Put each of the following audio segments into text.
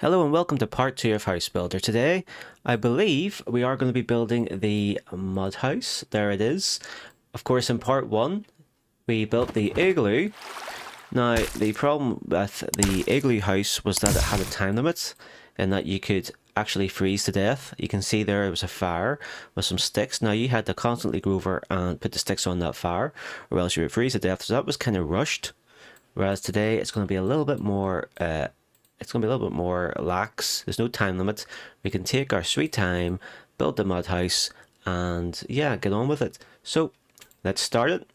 Hello and welcome to part 2 of House Builder. Today, I believe we are going to be building the mud house. There it is. Of course, in part 1, we built the igloo. Now, the problem with the igloo house was that it had a time limit and that you could actually freeze to death. You can see there was a fire with some sticks. Now, you had to constantly go over and put the sticks on that fire or else you would freeze to death. So that was kind of rushed. Whereas today, it's going to be a little bit more lax. There's no time limit. We can take our sweet time, build the mud house, and yeah, get on with it. So let's start it.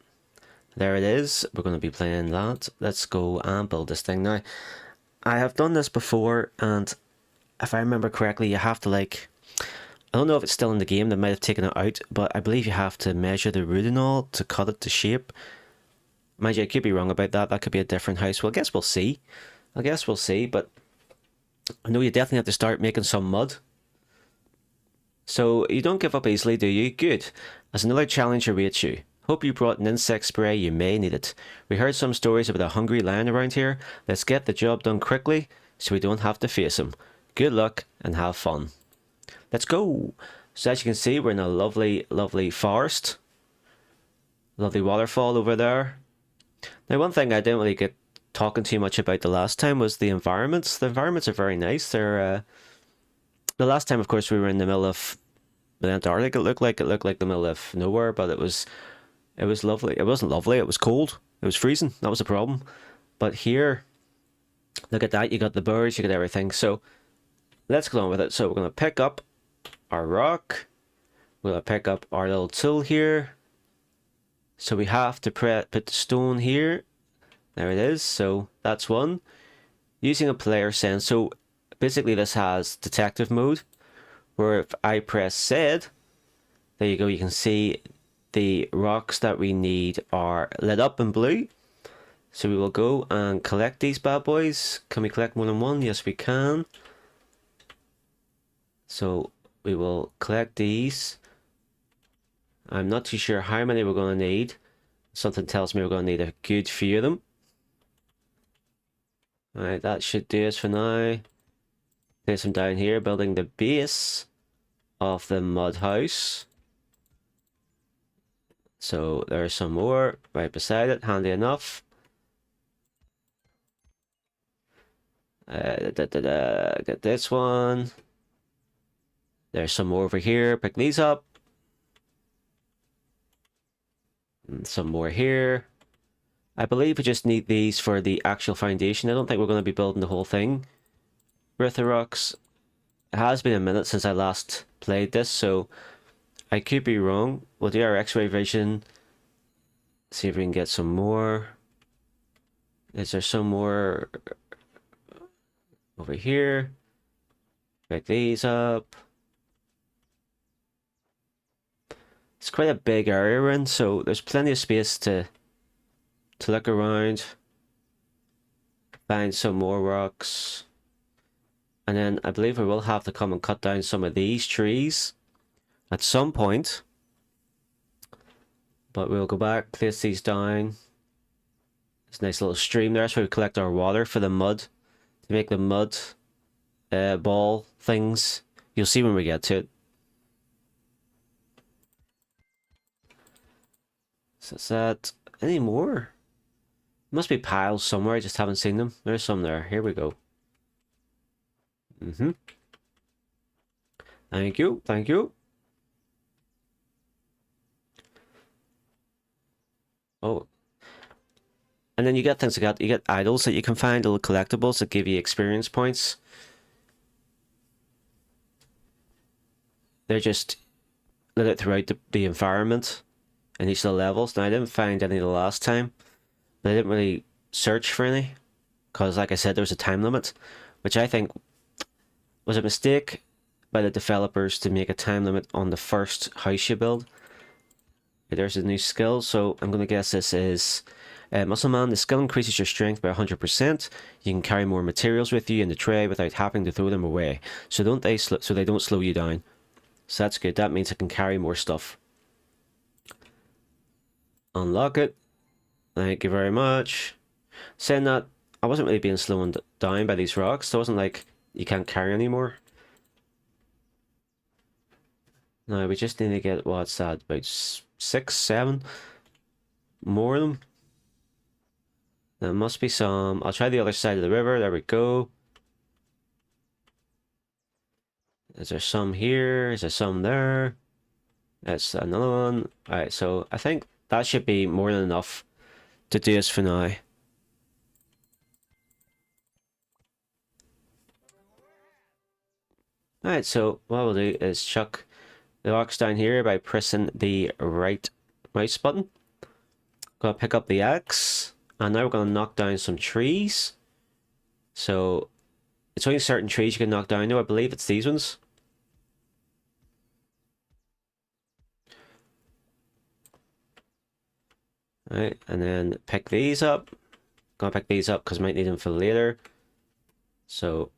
There it is. We're going to be playing that. Let's go and build this thing now. I have done this before, and if I remember correctly, you have to I don't know if it's still in the game. They might have taken it out, but I believe you have to measure the wood and all to cut it to shape. Mind you, I could be wrong about that. That could be a different house. Well, I guess we'll see. But I know you definitely have to start making some mud. So you don't give up easily, do you? Good. As another challenge awaits you. Hope you brought an insect spray, you may need it. We heard some stories about a hungry lion around here. Let's get the job done quickly so we don't have to face him. Good luck and have fun. Let's go. So as you can see, we're in a lovely, lovely forest. Lovely waterfall over there. Now one thing I didn't really get talking too much about the last time was the environments. The environments are very nice. They're the last time, of course, we were in the middle of the Antarctic. It looked like the middle of nowhere, but it was lovely. It wasn't lovely. It was cold. It was freezing. That was the problem. But here, look at that. You got the birds. You got everything. So let's get on with it. So we're gonna pick up our rock. We're gonna pick up our little tool here. So we have to put the stone here. There it is. So that's one. Using a player sense. So basically this has detective mode, where if I press Z, there you go, you can see the rocks that we need are lit up in blue. So we will go and collect these bad boys. Can we collect more than one? Yes, we can. So we will collect these. I'm not too sure how many we're going to need. Something tells me we're going to need a good few of them. Alright, that should do us for now. Place them down here, building the base of the mud house. So there's some more right beside it, handy enough. Get this one. There's some more over here, pick these up. And some more here. I believe we just need these for the actual foundation. I don't think we're going to be building the whole thing with the rocks. It has been a minute since I last played this, so I could be wrong. We'll do our X-ray vision. See if we can get some more. Is there some more over here? Pick these up. It's quite a big area we're in, so there's plenty of space to look around, find some more rocks, and then I believe we will have to come and cut down some of these trees at some point, but we'll go back, place these down. There's a nice little stream there. That's where we collect our water for the mud, to make the mud ball things. You'll see when we get to it. So is that any more? Must be piles somewhere, I just haven't seen them. There's some there. Here we go. Thank you, thank you. Oh. And then you get things like that. You get idols that you can find, little collectibles that give you experience points. They're just lit throughout the environment in each of the levels. Now, I didn't find any the last time. But I didn't really search for any, because like I said, there was a time limit, which I think was a mistake by the developers to make a time limit on the first house you build. Okay, there's a new skill, so I'm going to guess this is Muscle Man. The skill increases your strength by 100%. You can carry more materials with you in the tray without having to throw them away. So they don't slow you down. So that's good. That means I can carry more stuff. Unlock it. Thank you very much. Saying that, I wasn't really being slowed down by these rocks. There wasn't like you can't carry anymore. Now we just need to get, what's that, about 6, 7 more of them. There must be some. I'll try the other side of the river. There we go. Is there some here? Is there some there? That's another one. Alright, so I think that should be more than enough to do us for now. Alright, so what we'll do is chuck the rocks down here by pressing the right mouse button. Gonna pick up the axe, and now we're gonna knock down some trees. So it's only certain trees you can knock down now. I believe it's these ones. Alright, and then pick these up. Gonna pick these up because I might need them for later. So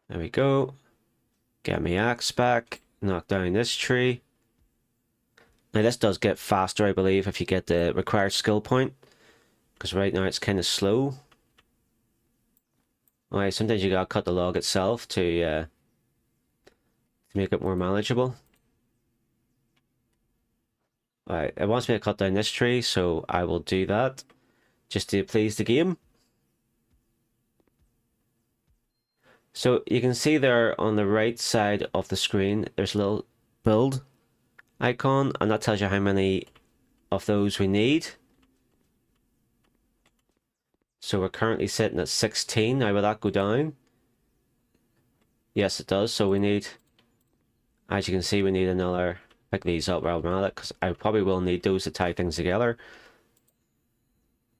there we go. Get my axe back. Knock down this tree. Now this does get faster, I believe, if you get the required skill point. Because right now it's kind of slow. Alright, sometimes you gotta cut the log itself to make it more manageable. Alright, it wants me to cut down this tree, so I will do that. Just to please the game. So you can see there on the right side of the screen, there's a little build icon, and that tells you how many of those we need. So we're currently sitting at 16. Now will that go down? Yes, it does. So we need, as you can see, we need another, pick these up rather than that, because I probably will need those to tie things together.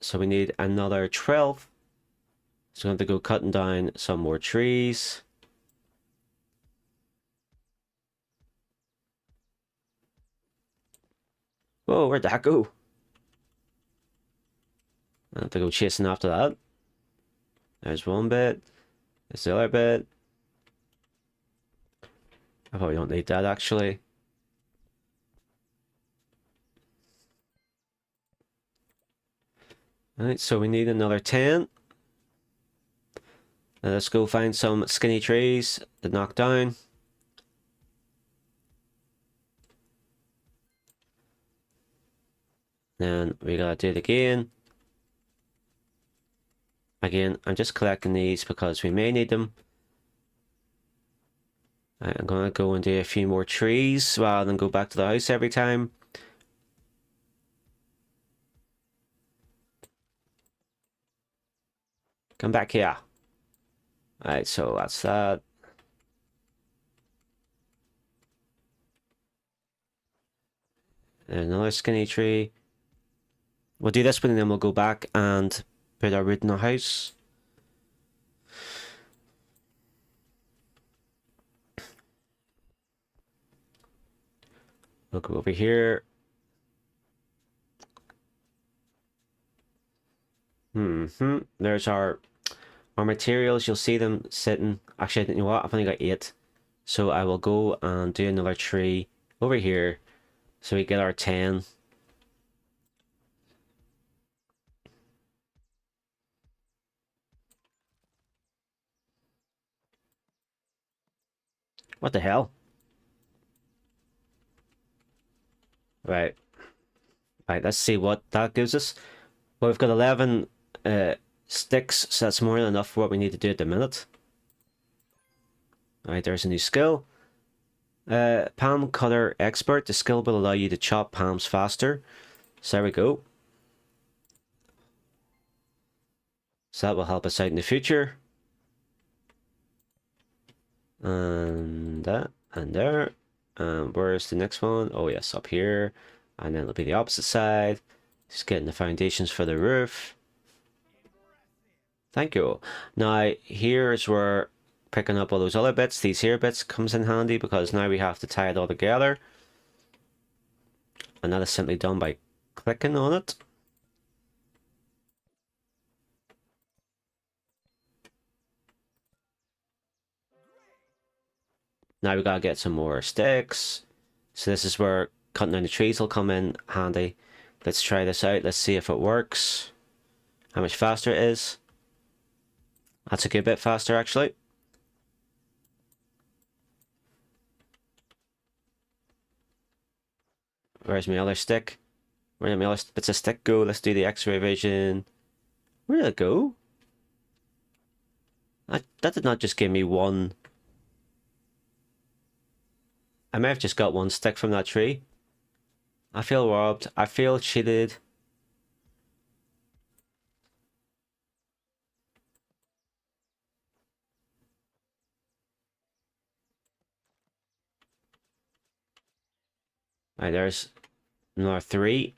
So we need another 12. So I'm going to go cutting down some more trees. Whoa, where'd that go? I have to go chasing after that. There's one bit. There's the other bit. I probably don't need that actually. Alright, so we need another 10. Now let's go find some skinny trees to knock down. Then we gotta do it again. Again, I'm just collecting these because we may need them. Right, I'm gonna go and do a few more trees rather than go back to the house every time. Come back here. Alright, so that's that. And another skinny tree. We'll do this one and then we'll go back and put our wood in the house. We'll go over here. There's our materials. You'll see them sitting. Actually, you know what? I've only got 8. So I will go and do another tree over here. So we get our 10. What the hell? Right. Right, let's see what that gives us. Well, we've got 11 sticks, so that's more than enough for what we need to do at the minute. Alright, there's a new skill. Palm Cutter Expert. The skill will allow you to chop palms faster. So there we go. So that will help us out in the future. And that, and there. Where's the next one? Oh yes, up here. And then it'll be the opposite side. Just getting the foundations for the roof. Thank you. Now, here's where picking up all those other bits, these here bits, comes in handy because now we have to tie it all together. And that is simply done by clicking on it. Now we gotta get some more sticks. So this is where cutting down the trees will come in handy. Let's try this out. Let's see if it works. how much faster it is. That's a good bit faster, actually. Where's my other stick? Where did my other bits of stick go? Let's do the X-ray vision. Where did it go? That did not just give me one. I may have just got one stick from that tree. I feel robbed. I feel cheated. Alright, there's another 3.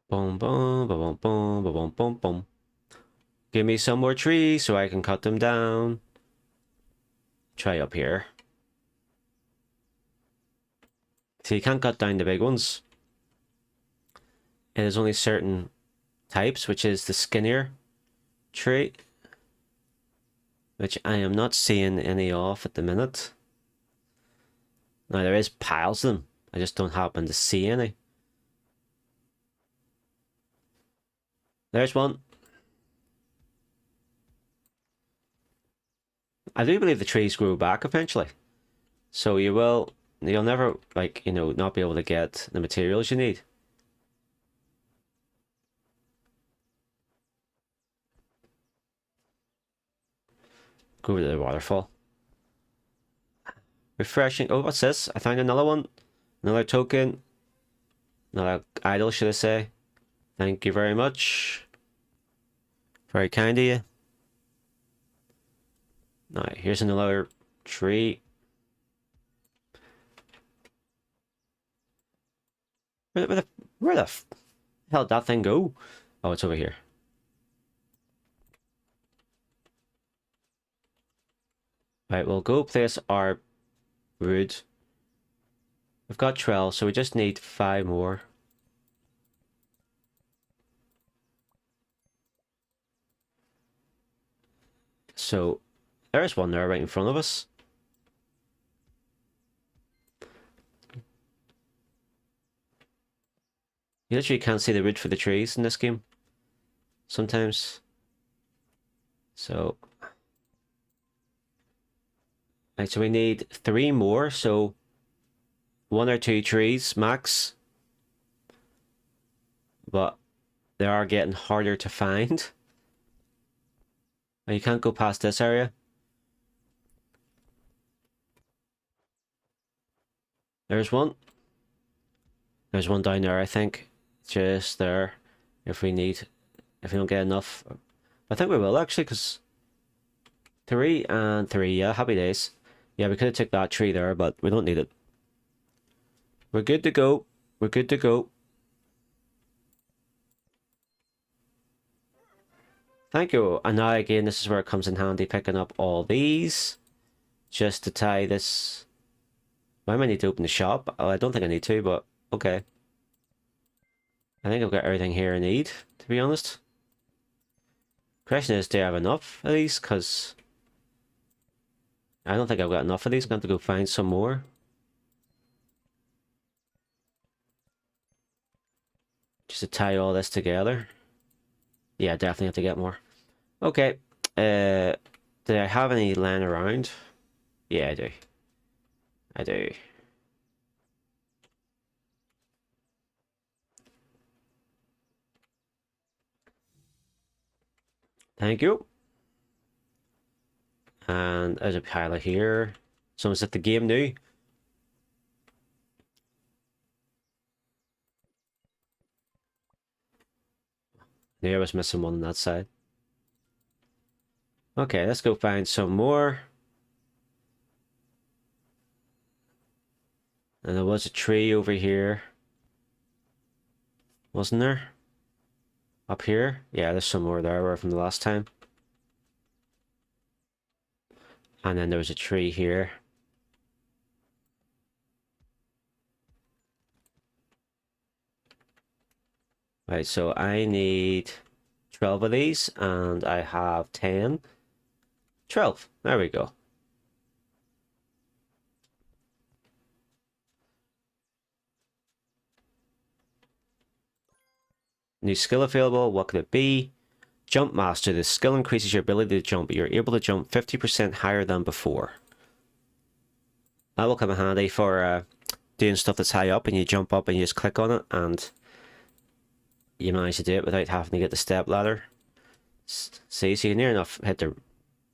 Boom, boom, boom, boom, boom, boom, boom, boom. Give me some more trees so I can cut them down. Try up here. So you can't cut down the big ones. It is only certain types, which is the skinnier tree, which I am not seeing any of at the minute. Now there is piles of them. I just don't happen to see any. There's one. I do believe the trees grow back eventually. So you'll never, like, you know, not be able to get the materials you need. Go over to the waterfall. Refreshing. Oh, what's this? I found another one. Another token. Another idol, should I say. Thank you very much. Very kind of you. Alright, here's another tree. Where the hell did that thing go? Oh, it's over here. Right, we'll go place our wood. We've got 12, so we just need 5 more. So, there's one there right in front of us. You literally can't see the wood for the trees in this game. Sometimes. So. Right, so we need 3 more, so 1 or 2 trees max. But they are getting harder to find. You can't go past this area. There's one. There's one down there, I think. Just there. If we don't get enough. I think we will actually, because 3 and 3, yeah, happy days. Yeah, we could have took that tree there, but we don't need it. We're good to go. We're good to go. Thank you. And now again, this is where it comes in handy, picking up all these. Just to tie this. Why am I need to open the shop? Oh, I don't think I need to, but okay. I think I've got everything here I need, to be honest. Question is, do I have enough of these? Because I don't think I've got enough of these. I'm going to have to go find some more. Just to tie all this together. Yeah, definitely have to get more. Okay. Do I have any land around? Yeah, I do. I do. Thank you. And there's a pilot here. Someone's at the game new. Yeah, I was missing one on that side. Okay, let's go find some more. And there was a tree over here. Wasn't there? Up here? Yeah, there's some more there from the last time. And then there was a tree here. Right, so I need 12 of these, and I have 10. 12. There we go. New skill available. What could it be? Jump Master. This skill increases your ability to jump, but you're able to jump 50% higher than before. That will come in handy for doing stuff that's high up, and you jump up and you just click on it and you manage to do it without having to get the step ladder. See, so you near enough hit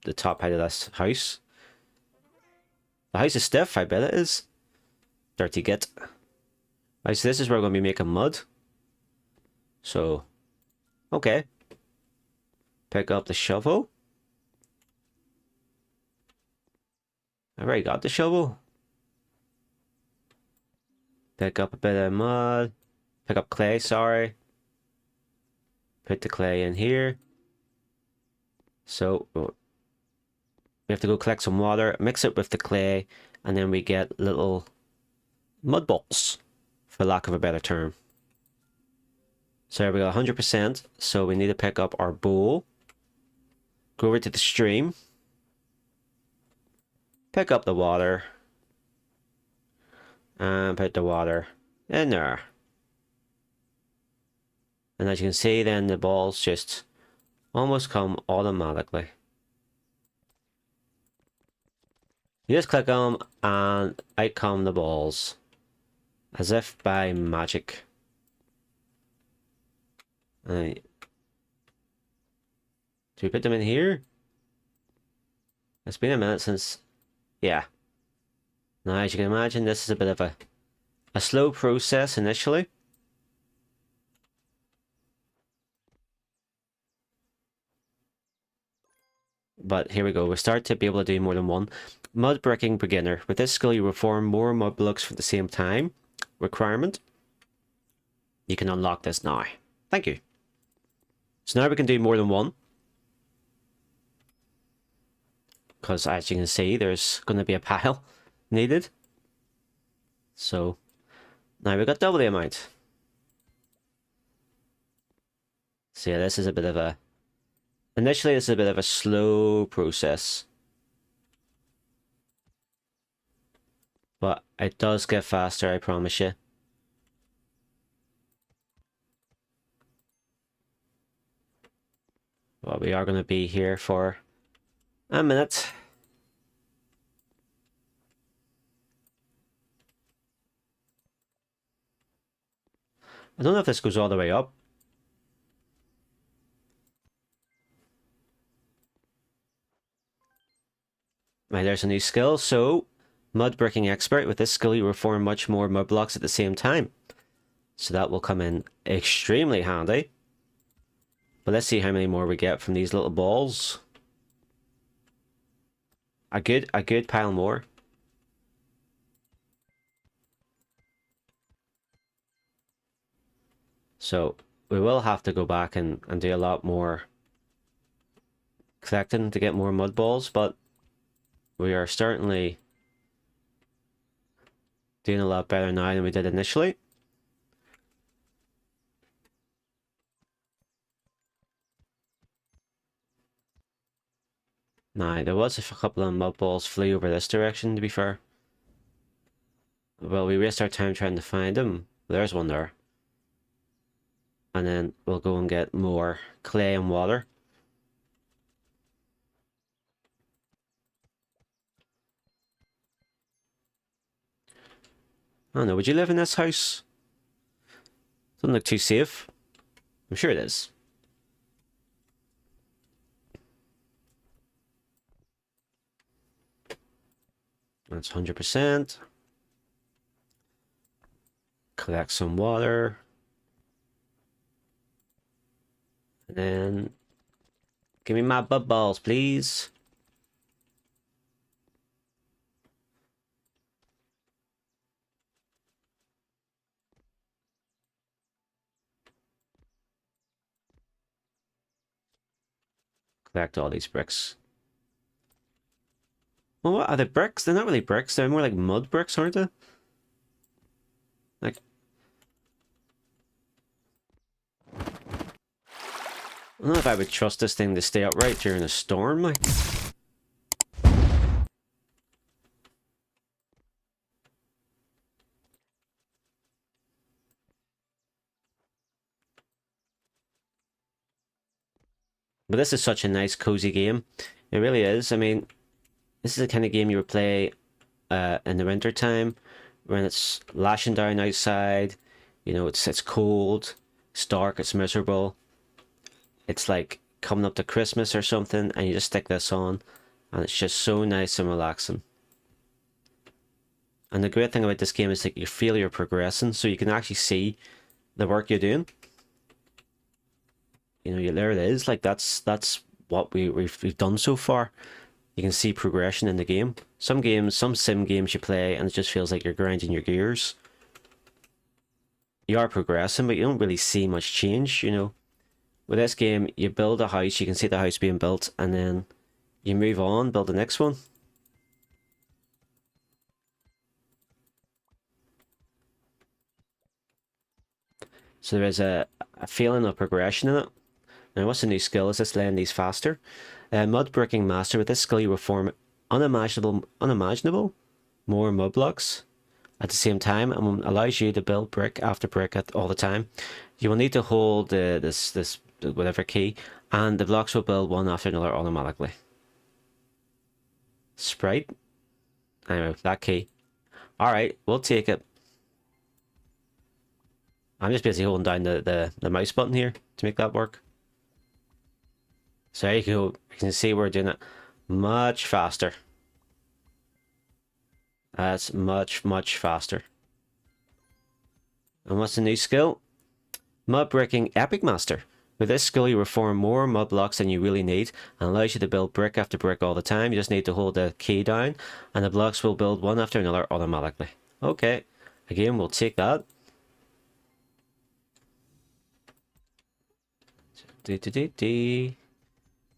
the top height of this house. The house is stiff, I bet it is. Dirty git. Right, so this is where we're going to be making mud. So, okay. Pick up the shovel. I already got the shovel. Pick up a bit of mud. Pick up clay, sorry. Put the clay in here. So, we have to go collect some water, mix it with the clay, and then we get little mud balls, for lack of a better term. So there we go, 100%. So we need to pick up our bowl. Go over to the stream. Pick up the water. And put the water in there. And as you can see, then the balls just almost come automatically. You just click on them and out come the balls. As if by magic. Do we put them in here? It's been a minute since... Yeah. Now, as you can imagine, this is a bit of a slow process initially. But here we go. We start to be able to do more than one. Mud bricking beginner. With this skill, you will form more mud blocks for the same time. Requirement. You can unlock this now. Thank you. So now we can do more than one. Because as you can see, there's going to be a pile needed. So now we've got double the amount. So yeah, this is a bit of a... Initially, this is a bit of a slow process. But it does get faster, I promise you. Well, we are going to be here for a minute. I don't know if this goes all the way up. Right, there's a new skill. So, mud bricking expert. With this skill, you will form much more mud blocks at the same time. So that will come in extremely handy. But let's see how many more we get from these little balls. A good pile more. So we will have to go back and do a lot more collecting to get more mud balls, but we are certainly doing a lot better now than we did initially. Now, there was a couple of mud balls flew over this direction, to be fair. Well, we waste our time trying to find them. There's one there. And then we'll go and get more clay and water. I don't know, would you live in this house? Doesn't look too safe. I'm sure it is. That's 100%. Collect some water. And then give me my bub balls, please. Collect all these bricks. Well, what are they, bricks? They're not really bricks. They're more like mud bricks, aren't they? Like, I don't know if I would trust this thing to stay upright during a storm. Like, But this is such a nice, cozy game. It really is. I mean, this is the kind of game you would play in the winter time when it's lashing down outside. You know, it's cold, it's dark, it's miserable. It's like coming up to Christmas or something, and you just stick this on, and it's just so nice and relaxing. And the great thing about this game is that you feel you're progressing, so you can actually see the work you're doing. You know, there it is. Like that's what we've done so far. You can see progression in the game. Some games, some sim games you play, and it just feels like you're grinding your gears. You are progressing, but you don't really see much change. You know, with this game, you build a house, you can see the house being built, and then you move on, build the next one. So there is a feeling of progression in it. Now, what's the new skill? Is this laying these faster? Mud bricking master. With this skill, you will form unimaginable more mud blocks at the same time, and allows you to build brick after brick all the time. You will need to hold this whatever key, and the blocks will build one after another automatically. Sprite. Anyway, that key. All right, we'll take it. I'm just basically holding down the mouse button here to make that work. So there you go. You can see we're doing it much faster. That's much faster. And what's the new skill? Mud bricking epic master. With this skill, you will form more mud blocks than you really need, and allows you to build brick after brick all the time. You just need to hold the key down, and the blocks will build one after another automatically. Okay, again, we'll take that.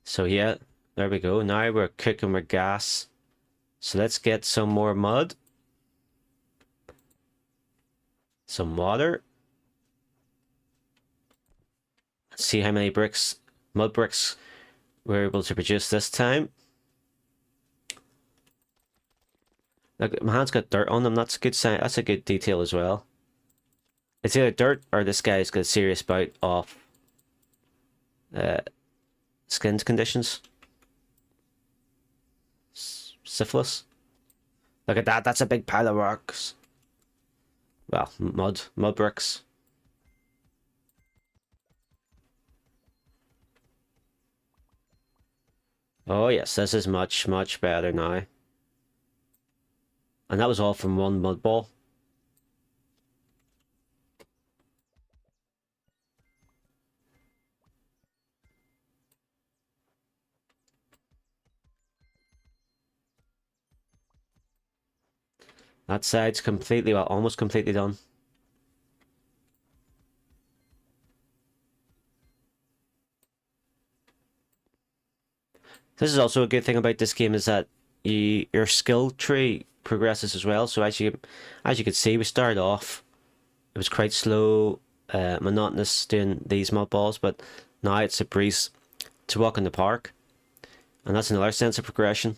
So yeah, there we go. Now we're cooking with gas. So let's get some more mud. Some water. Let's see how many mud bricks we're able to produce this time. Look, my hand's got dirt on them. That's a good sign. That's a good detail as well. It's either dirt or this guy's got a serious bout of skin conditions. Syphilis. Look at that. That's a big pile of rocks. Well, mud bricks. Oh yes, this is much better now. And that was all from one mud ball. That side's completely, well, almost completely done. This is also a good thing about this game is that your skill tree progresses as well. So as you could see, we started off, it was quite slow, monotonous doing these mud balls, but now it's a breeze to walk in the park, and that's another sense of progression.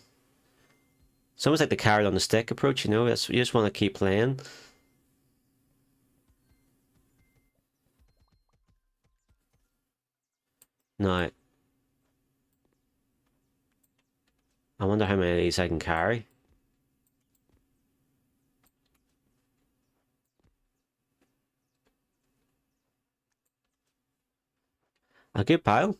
It's almost like the carrot on the stick approach, you know. You just want to keep playing. Now, I wonder how many of these I can carry. A good pile.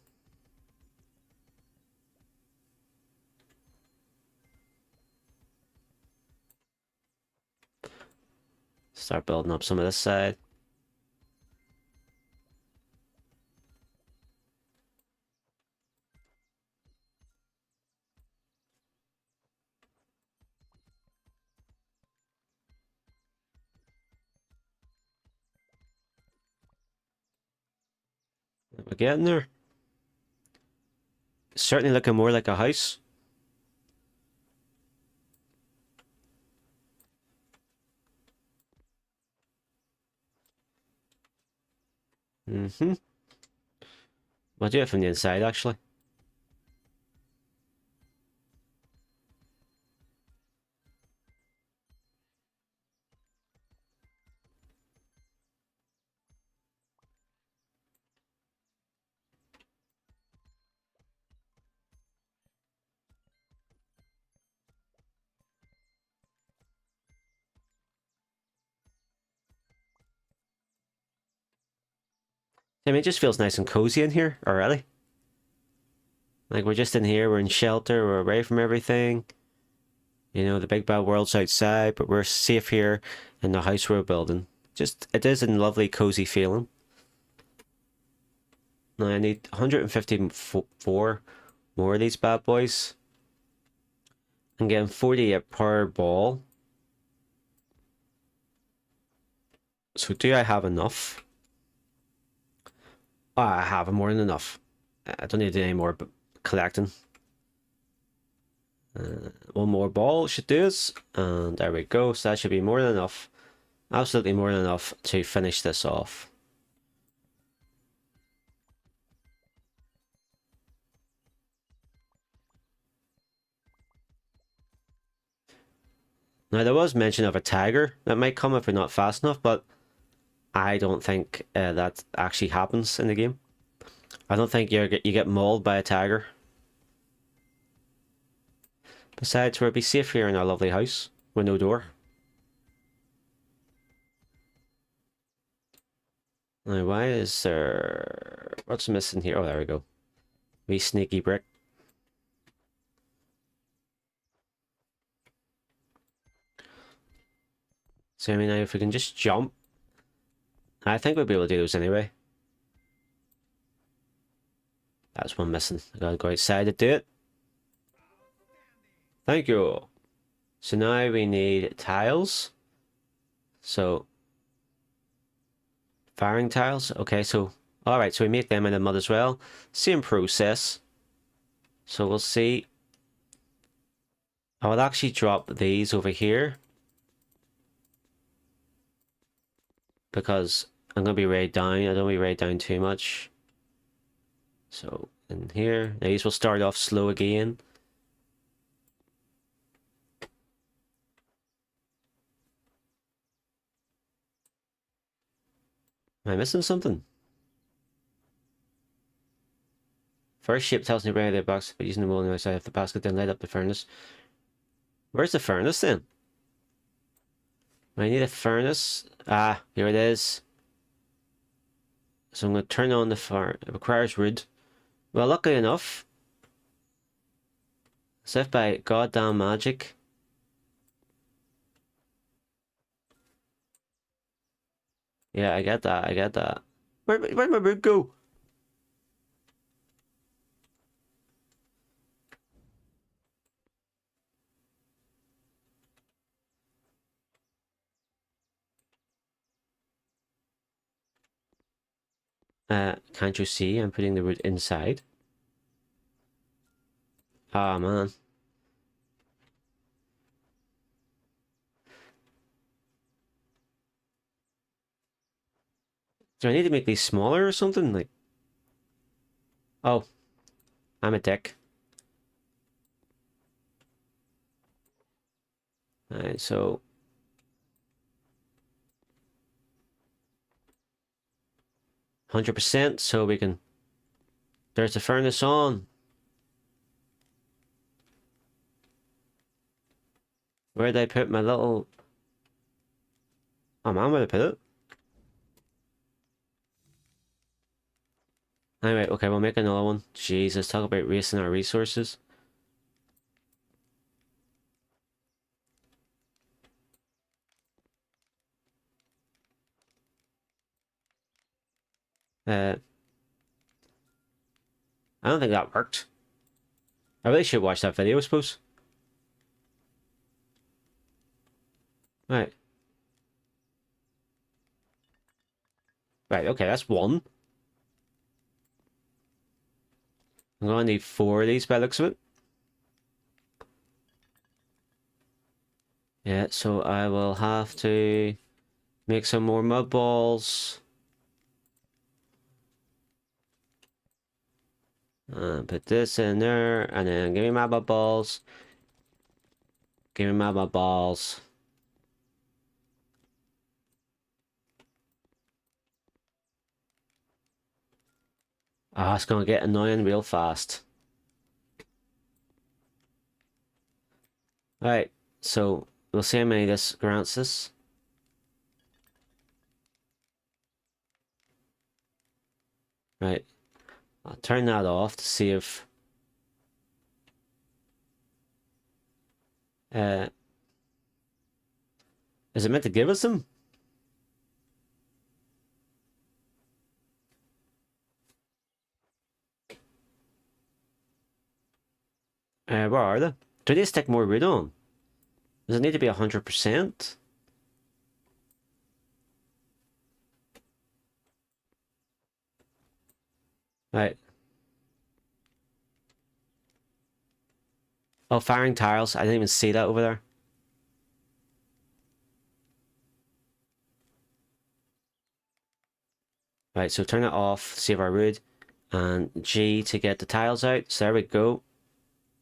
Start building up some of this side. We're getting there. Certainly looking more like a house. Mm-hmm. We'll do it from the inside, actually. I mean, it just feels nice and cozy in here already. Like, we're just in here, we're in shelter, we're away from everything. You know, the big bad world's outside, but we're safe here in the house we're building. Just, it is a lovely, cozy feeling. Now, I need 154 more of these bad boys. I'm getting 48 per ball. So, do I have enough? Oh, I have more than enough. I don't need to do any more collecting. One more ball should do this, and there we go. So that should be more than enough. Absolutely more than enough to finish this off. Now there was mention of a tiger that might come if we're not fast enough, but I don't think that actually happens in the game. I don't think you get mauled by a tiger. Besides, we'll be safe here in our lovely house with no door. Now, why is there... What's missing here? Oh, there we go. Wee sneaky brick. So, I mean, if we can just jump, I think we'll be able to do those anyway. That's one missing. I gotta go outside to do it. Thank you. So now we need tiles. So, firing tiles. Okay, so, alright, so we make them in the mud as well. Same process. So we'll see. I will actually drop these over here, because I'm going to be raid down. I don't want to be raid down too much. So in here, these will start off slow again. Am I missing something? First ship tells me to bring the box, but using the mold outside of the basket, then light up the furnace. Where's the furnace then? I need a furnace. Ah, here it is. So I'm going to turn on the fire. It requires wood. Well, luckily enough, as if by goddamn magic, yeah, I get that. I get that. Where'd my wood go? Can't you see? I'm putting the wood inside. Ah, man. Do I need to make these smaller or something? Like, oh, I'm a dick. Alright, so 100%, so we can. There's the furnace on. Where did I put my little? Oh man, where did I put it? Anyway, okay, we'll make another one. Jesus, talk about wasting our resources. I don't think that worked. I really should watch that video, I suppose. Right. Right, okay, that's one. I'm gonna need 4 of these by the looks of it. Yeah, so I will have to make some more mud balls. Put this in there, and then give me my mud balls. Give me my mud balls. Ah, it's gonna get annoying real fast. Alright, so we'll see how many this grants us. Right. I'll turn that off to see if is it meant to give us them? Where are they? Do they stick more wood on? Does it need to be 100%? Right. Oh, firing tiles. I didn't even see that over there. Right, so turn it off, save our wood, and G to get the tiles out. So there we go.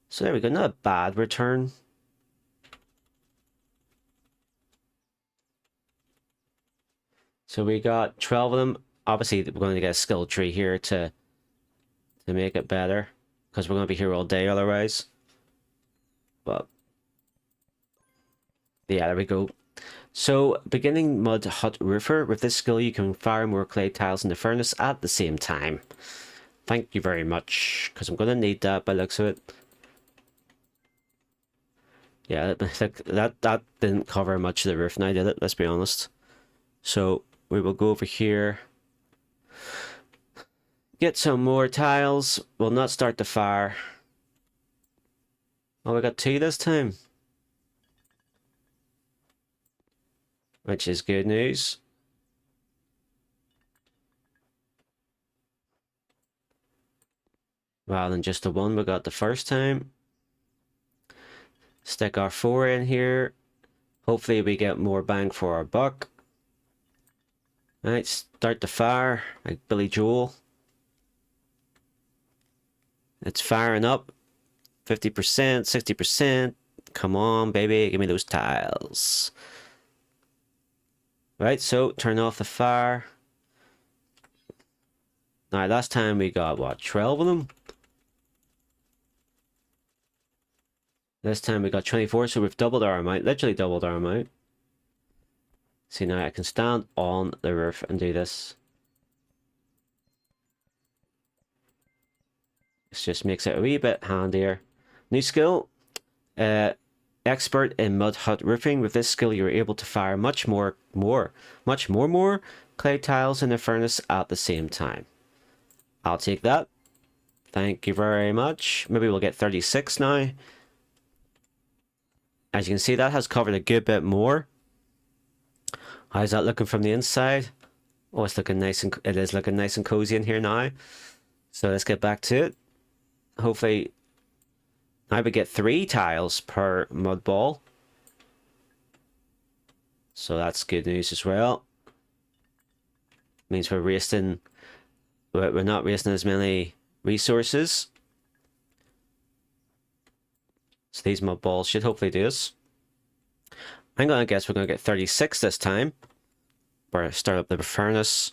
So there we go. Not a bad return. So we got 12 of them. Obviously, we're going to get a skill tree here to make it better, because we're going to be here all day otherwise. But yeah, there we go. So, beginning mud hut roofer. With this skill, you can fire more clay tiles in the furnace at the same time. Thank you very much, because I'm going to need that by the looks of it. Yeah, that didn't cover much of the roof now, did it? Let's be honest. So, we will go over here. Get some more tiles. We'll not start the fire. Oh, we got 2 this time. Which is good news. Rather than just the 1 we got the first time. Stick our 4 in here. Hopefully we get more bang for our buck. Alright, start the fire like Billy Joel. It's firing up. 50%, 60%. Come on, baby, give me those tiles. Right, so turn off the fire. Now, last time we got, what, 12 of them? This time we got 24, so we've doubled our amount, literally doubled our amount. See, now I can stand on the roof and do this. This just makes it a wee bit handier. New skill, expert in mud hut roofing. With this skill, you're able to fire much more clay tiles in the furnace at the same time. I'll take that. Thank you very much. Maybe we'll get 36 now. As you can see, that has covered a good bit more. How's that looking from the inside? Oh, it's looking nice, and it is looking nice and cozy in here now. So let's get back to it. Hopefully, now we get 3 tiles per mud ball. So that's good news as well. Means we're not wasting as many resources. So these mud balls should hopefully do us. I'm gonna guess we're gonna get 36 this time. Or start up the furnace.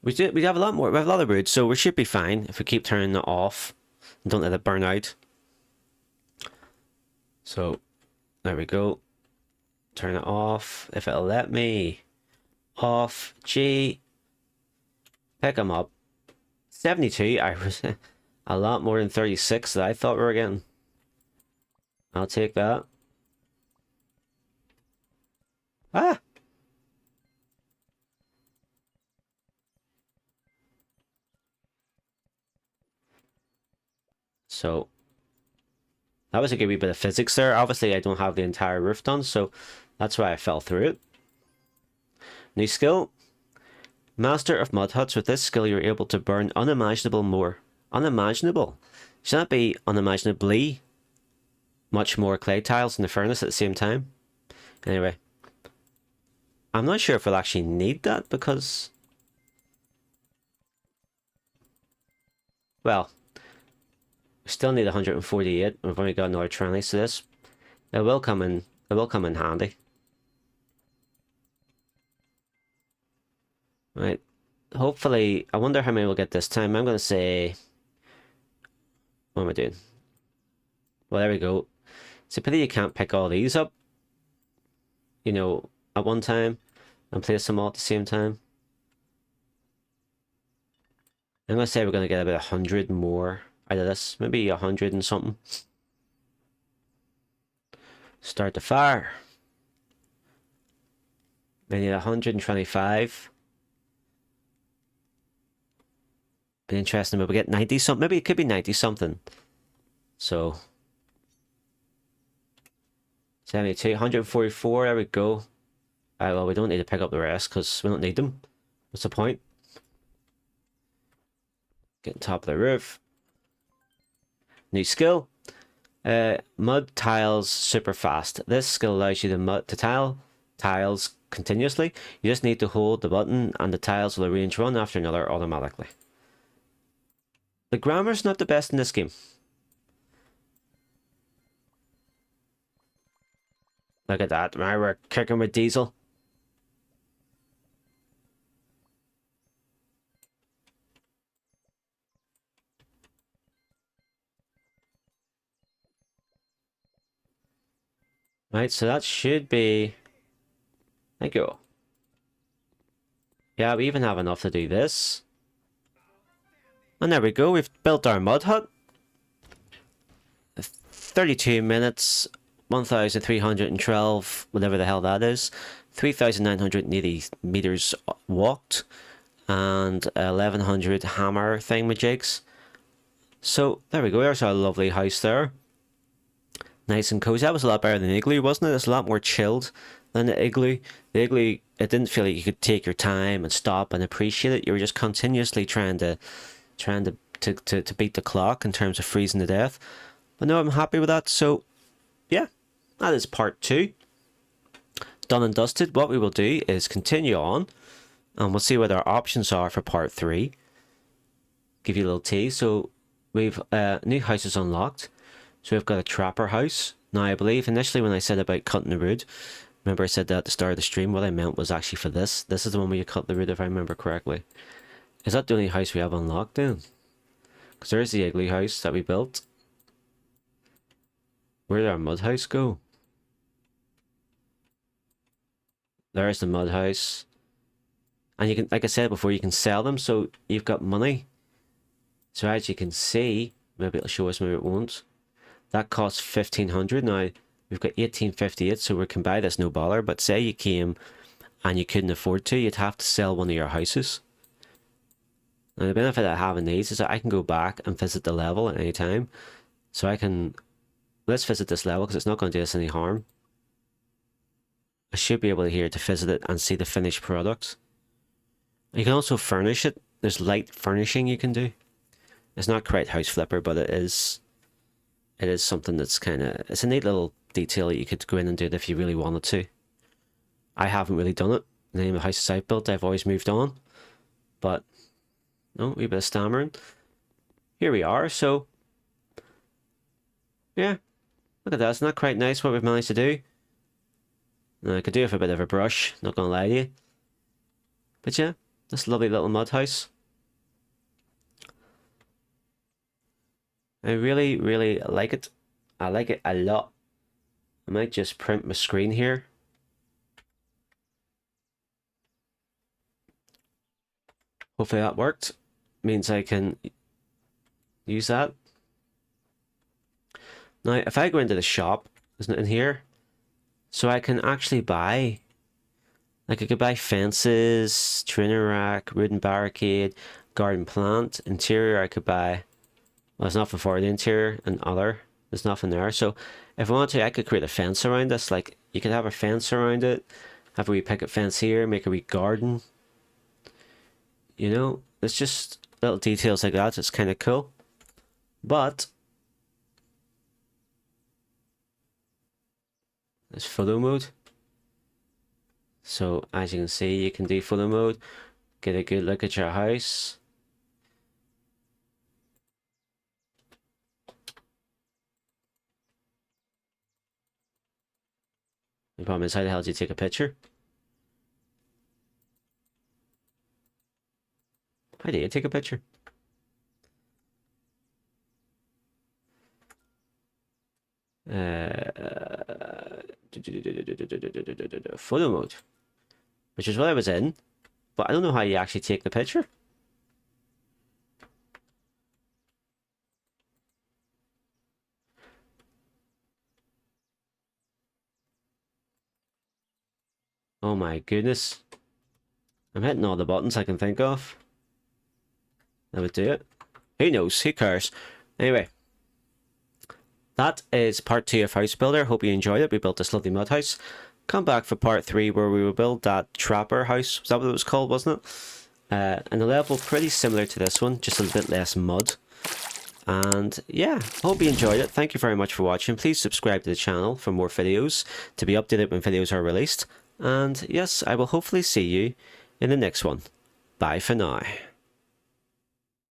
We have a lot more. We have a lot of wood, so we should be fine if we keep turning it off and don't let it burn out. So there we go. Turn it off if it'll let me. Off. G. Pick them up. 72. I was a lot more than 36 that I thought we were getting. I'll take that. Ah! So that was a good wee bit of physics there. Obviously, I don't have the entire roof done, so that's why I fell through it. New skill. Master of mud huts. With this skill, you're able to burn unimaginable more. Unimaginable? Should that be unimaginably much more clay tiles in the furnace at the same time? Anyway. I'm not sure if we'll actually need that because... Well, we still need 148. We've only got another tranny, so this it will come in handy. Right. Hopefully, I wonder how many we'll get this time. I'm gonna say, what am I doing? Well, there we go. It's a pity you can't pick all these up, you know, at one time and place them all at the same time. I'm gonna say we're gonna get about 100 more out of this, maybe 100 and something. Start the fire. We need 125. Be interesting if we get 90 something. Maybe it could be 90 something. So 72, 144. There we go. Alright, well, we don't need to pick up the rest because we don't need them. What's the point? Get on top of the roof. New skill. Mud tiles super fast. This skill allows you to tile tiles continuously. You just need to hold the button and the tiles will arrange one after another automatically. The grammar's not the best in this game. Look at that. Right, we're kicking with diesel. Right, so that should be... Thank you. Yeah, we even have enough to do this. And there we go, we've built our mud hut. 32 minutes, 1,312, whatever the hell that is. 3,980 meters walked. And 1,100 hammer thingamajigs. So, there we go, there's our lovely house there. Nice and cozy. That was a lot better than the igloo, wasn't it? It's a lot more chilled than the igloo. The igloo, it didn't feel like you could take your time and stop and appreciate it. You were just continuously trying to beat the clock in terms of freezing to death. But no, I'm happy with that. So, yeah, that is part 2. Done and dusted. What we will do is continue on, and we'll see what our options are for part 3. Give you a little tease. So, we've new houses unlocked. So we've got a trapper house. Now I believe initially when I said about cutting the wood, remember I said that at the start of the stream, what I meant was actually for this. This is the one where you cut the wood if I remember correctly. Is that the only house we have unlocked then? Because there's the igloo house that we built. Where did our mud house go? There's the mud house. And you can, like I said before, you can sell them so you've got money. So as you can see, maybe it'll show us, maybe it won't. That costs 1,500. Now, we've got 1,858, so we can buy this no bother. But say you came and you couldn't afford to, you'd have to sell one of your houses. Now, the benefit of having these is that I can go back and visit the level at any time. So I can... Let's visit this level because it's not going to do us any harm. I should be able to here to visit it and see the finished product. You can also furnish it. There's light furnishing you can do. It's not quite House Flipper, but it is something that's kind of... It's a neat little detail that you could go in and do it if you really wanted to. I haven't really done it. The name of the houses I've built, I've always moved on. But, no, a wee bit of stammering. Here we are, so... Yeah, look at that. It's not quite nice what we've managed to do. Now, I could do it with a bit of a brush, not gonna lie to you. But yeah, this lovely little mud house. I really, really like it. I like it a lot. I might just print my screen here. Hopefully that worked. Means I can use that. Now, if I go into the shop, isn't it in here? So I can actually buy... Like I could buy fences, trainer rack, wooden barricade, garden plant, interior I could buy... Well, there's nothing for the interior and other. There's nothing there. So if I want to, I could create a fence around this. Like, you could have a fence around it. Have a wee picket fence here. Make a wee garden. You know, it's just little details like that. It's kind of cool. But there's photo mode. So as you can see, you can do photo mode. Get a good look at your house. The problem is, how the hell do you take a picture? How do you take a picture? Photo mode, which is what I was in, but I don't know how you actually take the picture. Oh my goodness. I'm hitting all the buttons I can think of. That would do it. Who knows? Who cares? Anyway, that is part 2 of House Builder. Hope you enjoyed it. We built this lovely mud house. Come back for part 3 where we will build that trapper house. Was that what it was called, wasn't it? And the level pretty similar to this one, just a little bit less mud. And yeah, hope you enjoyed it. Thank you very much for watching. Please subscribe to the channel for more videos to be updated when videos are released. And yes, I will hopefully see you in the next one. Bye for now.